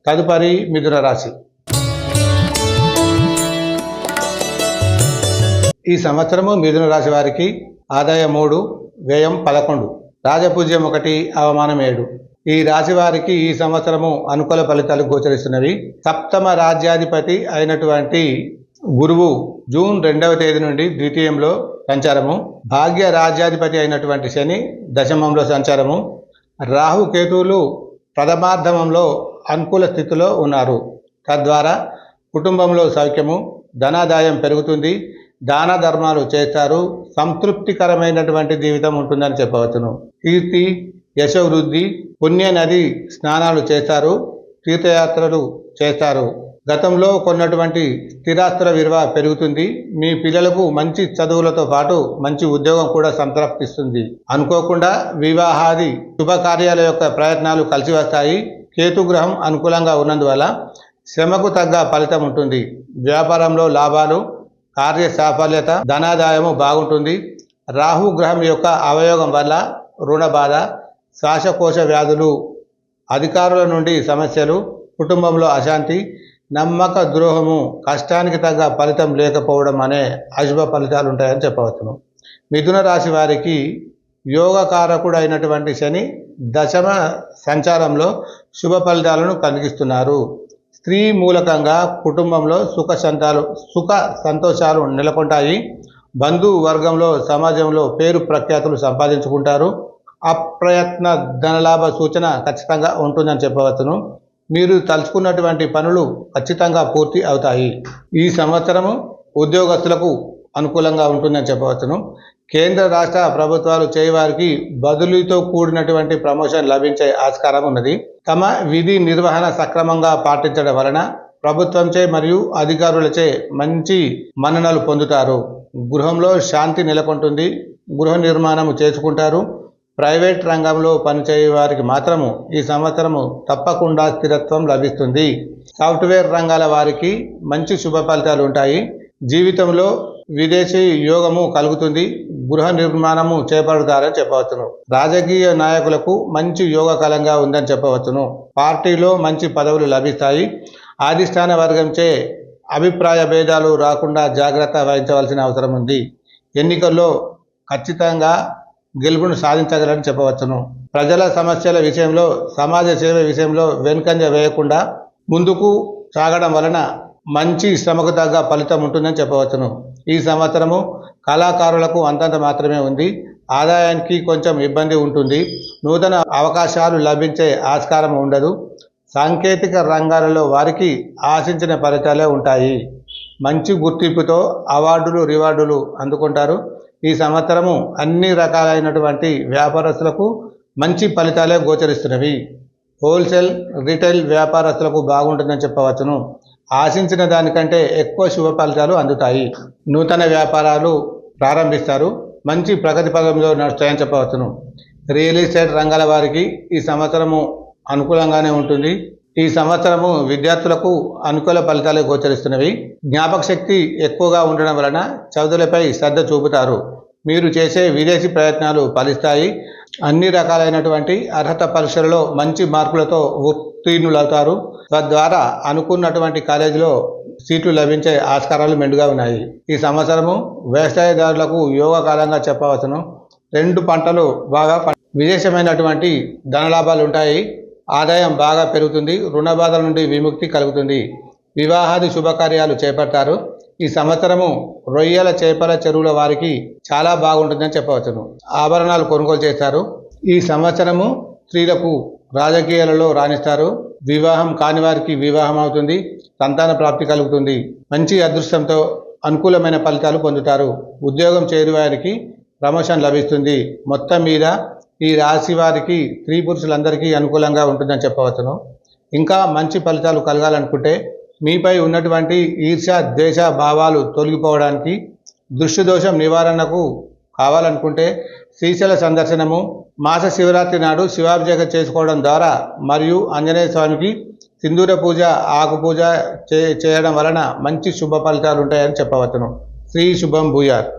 తదుపరి మిథున రాశి. ఈ సంవత్సరము మిథున రాశి వారికి ఆదాయం 3, వ్యయం 11, రాజపూజ్యం 1, అవమానం 7. ఈ రాశి వారికి ఈ సంవత్సరము అనుకూల ఫలితాలు గోచరిస్తున్నవి. సప్తమ రాజ్యాధిపతి అయినటువంటి గురువు జూన్ 2వ తేదీ నుండి ద్వితీయంలో సంచారము, భాగ్య రాజ్యాధిపతి అయినటువంటి శని దశమంలో సంచారము, రాహు కేతువులు ప్రథమార్థమంలో అనుకూల స్థితిలో ఉన్నారు. తద్వారా కుటుంబంలో సౌఖ్యము, ధనాదాయం పెరుగుతుంది, దాన ధర్మాలు చేస్తారు, సంతృప్తికరమైనటువంటి జీవితం ఉంటుందని చెప్పవచ్చును. కీర్తి, యశవృద్ధి, పుణ్య నది స్నానాలు చేస్తారు, తీర్థయాత్రలు చేస్తారు. గతంలో కొన్నటువంటి స్థిరాస్తుల విలువ పెరుగుతుంది. మీ పిల్లలకు మంచి చదువులతో పాటు మంచి ఉద్యోగం కూడా సంతృప్తిస్తుంది. అనుకోకుండా వివాహాది శుభకార్యాల యొక్క ప్రయత్నాలు కలిసి వస్తాయి. కేతుగ్రహం అనుకూలంగా ఉన్నందువల్ల శ్రమకు తగ్గ ఫలితం ఉంటుంది. వ్యాపారంలో లాభాలు, కార్య సాఫల్యత, ధనాదాయము బాగుంటుంది. రాహు గ్రహం యొక్క అవయోగం వల్ల రుణ బాధ, శ్వాసకోశ వ్యాధులు, అధికారుల నుండి సమస్యలు, కుటుంబంలో అశాంతి, నమ్మక ద్రోహము, కష్టానికి తగ్గ ఫలితం లేకపోవడం అనే అశుభ ఫలితాలు ఉంటాయని చెప్పవచ్చును. మిథున రాశి వారికి యోగకారకుడు అయినటువంటి శని దశమ సంచారంలో శుభ ఫలితాలను కలిగిస్తున్నారు. స్త్రీ మూలకంగా కుటుంబంలో సుఖ సంతోషాలు నెలకొంటాయి. బంధు వర్గంలో సమాజంలో పేరు ప్రఖ్యాతులు సంపాదించుకుంటారు. అప్రయత్న ధనలాభ సూచన ఖచ్చితంగా ఉంటుందని చెప్పవచ్చును. మీరు తలుచుకున్నటువంటి పనులు ఖచ్చితంగా పూర్తి అవుతాయి. ఈ సంవత్సరము ఉద్యోగస్తులకు అనుకూలంగా ఉంటుందని చెప్పవచ్చును. కేంద్ర రాష్ట్ర ప్రభుత్వాలు చేయవారికి బదిలీతో కూడినటువంటి ప్రమోషన్ లభించే ఆస్కారం ఉన్నది. తమ విధి నిర్వహణ సక్రమంగా పాటించడం వలన ప్రభుత్వంచే మరియు అధికారులచే మంచి మన్ననలు పొందుతారు. గృహంలో శాంతి నెలకొంటుంది. గృహ నిర్మాణం చేసుకుంటారు. ప్రైవేట్ రంగంలో పనిచేయే వారికి మాత్రము ఈ సంవత్సరము తప్పకుండా స్థిరత్వం లభిస్తుంది. సాఫ్ట్వేర్ రంగాల వారికి మంచి శుభ ఫలితాలు ఉంటాయి. జీవితంలో విదేశీ యోగము కలుగుతుంది. గృహ నిర్మాణము చేపడతారని చెప్పవచ్చును. రాజకీయ నాయకులకు మంచి యోగకాలంగా ఉందని చెప్పవచ్చును. పార్టీలో మంచి పదవులు లభిస్తాయి. అధిష్టాన వర్గంచే అభిప్రాయ భేదాలు రాకుండా జాగ్రత్త వహించవలసిన అవసరం ఉంది. ఎన్నికల్లో ఖచ్చితంగా గెలుపును సాధించగలని చెప్పవచ్చును. ప్రజల సమస్యల విషయంలో, సమాజ సేవ విషయంలో వెనుకంజ వేయకుండా ముందుకు సాగడం వలన మంచి శ్రమకు తగ్గ ఫలితం ఉంటుందని చెప్పవచ్చును. ఈ సంవత్సరము కళాకారులకు అంతంత మాత్రమే ఉంది. ఆదాయానికి కొంచెం ఇబ్బంది ఉంటుంది. నూతన అవకాశాలు లభించే ఆస్కారం ఉండదు. సాంకేతిక రంగాలలో వారికి ఆశించిన ఫలితాలే ఉంటాయి. మంచి గుర్తింపుతో అవార్డులు, రివార్డులు అందుకుంటారు. ఈ సంవత్సరము అన్ని రకాలైనటువంటి వ్యాపారస్తులకు మంచి ఫలితాలే గోచరిస్తున్నవి. హోల్సేల్, రిటైల్ వ్యాపారస్తులకు బాగుంటుందని చెప్పవచ్చును. ఆశించిన దానికంటే ఎక్కువ శుభ ఫలితాలు అందుతాయి. నూతన వ్యాపారాలు ప్రారంభిస్తారు. మంచి ప్రగతి పదంలో నడుస్తాయని చెప్పవచ్చును. రియల్ ఎస్టేట్ రంగాల వారికి ఈ సంవత్సరము అనుకూలంగానే ఉంటుంది. ఈ సంవత్సరము విద్యార్థులకు అనుకూల ఫలితాలు గోచరిస్తున్నవి. జ్ఞాపక శక్తి ఎక్కువగా ఉండడం వలన చదువులపై శ్రద్ధ చూపుతారు. మీరు చేసే విదేశీ ప్రయత్నాలు ఫలిస్తాయి. అన్ని రకాలైనటువంటి అర్హత పరీక్షలలో మంచి మార్కులతో ఉత్తీర్ణులవుతారు. తద్వారా అనుకున్నటువంటి కాలేజీలో సీట్లు లభించే ఆస్కారాలు మెండుగా ఉన్నాయి. ఈ సంవత్సరము వ్యవసాయదారులకు యోగకాలంగా చెప్పవచ్చును. 2 పంటలు బాగా విశేషమైనటువంటి ధనలాభాలు ఉంటాయి. ఆదాయం బాగా పెరుగుతుంది. రుణ బాధల నుండి విముక్తి కలుగుతుంది. వివాహాది శుభకార్యాలు చేపడతారు. ఈ సంవత్సరము రొయ్యల, చేపల చెరువుల వారికి చాలా బాగుంటుందని చెప్పవచ్చును. ఆభరణాలు కొనుగోలు చేస్తారు. ఈ సంవత్సరము స్త్రీలకు రాజకీయాలలో రాణిస్తారు. వివాహం కాని వారికి వివాహం అవుతుంది. సంతాన ప్రాప్తి కలుగుతుంది. మంచి అదృష్టంతో అనుకూలమైన ఫలితాలు పొందుతారు. ఉద్యోగం చేరు వారికి ప్రమోషన్ లభిస్తుంది. మొత్తం మీద ఈ రాశి వారికి, స్త్రీ పురుషులందరికీ అనుకూలంగా ఉంటుందని చెప్పవచ్చును. ఇంకా మంచి ఫలితాలు కలగాలనుకుంటే మీపై ఉన్నటువంటి ఈర్ష్య, ద్వేష భావాలు తొలగిపోవడానికి, దృష్టి దోషం నివారణకు కావాలనుకుంటే శ్రీశైల సందర్శనము, మాస శివరాత్రి నాడు శివాభిషేకం చేసుకోవడం ద్వారా మరియు ఆంజనేయ స్వామికి సింధూర పూజ, ఆకు పూజ చేయడం వలన మంచి శుభ ఫలితాలు ఉంటాయని చెప్పవచ్చును. శ్రీ శుభం భూయాత్.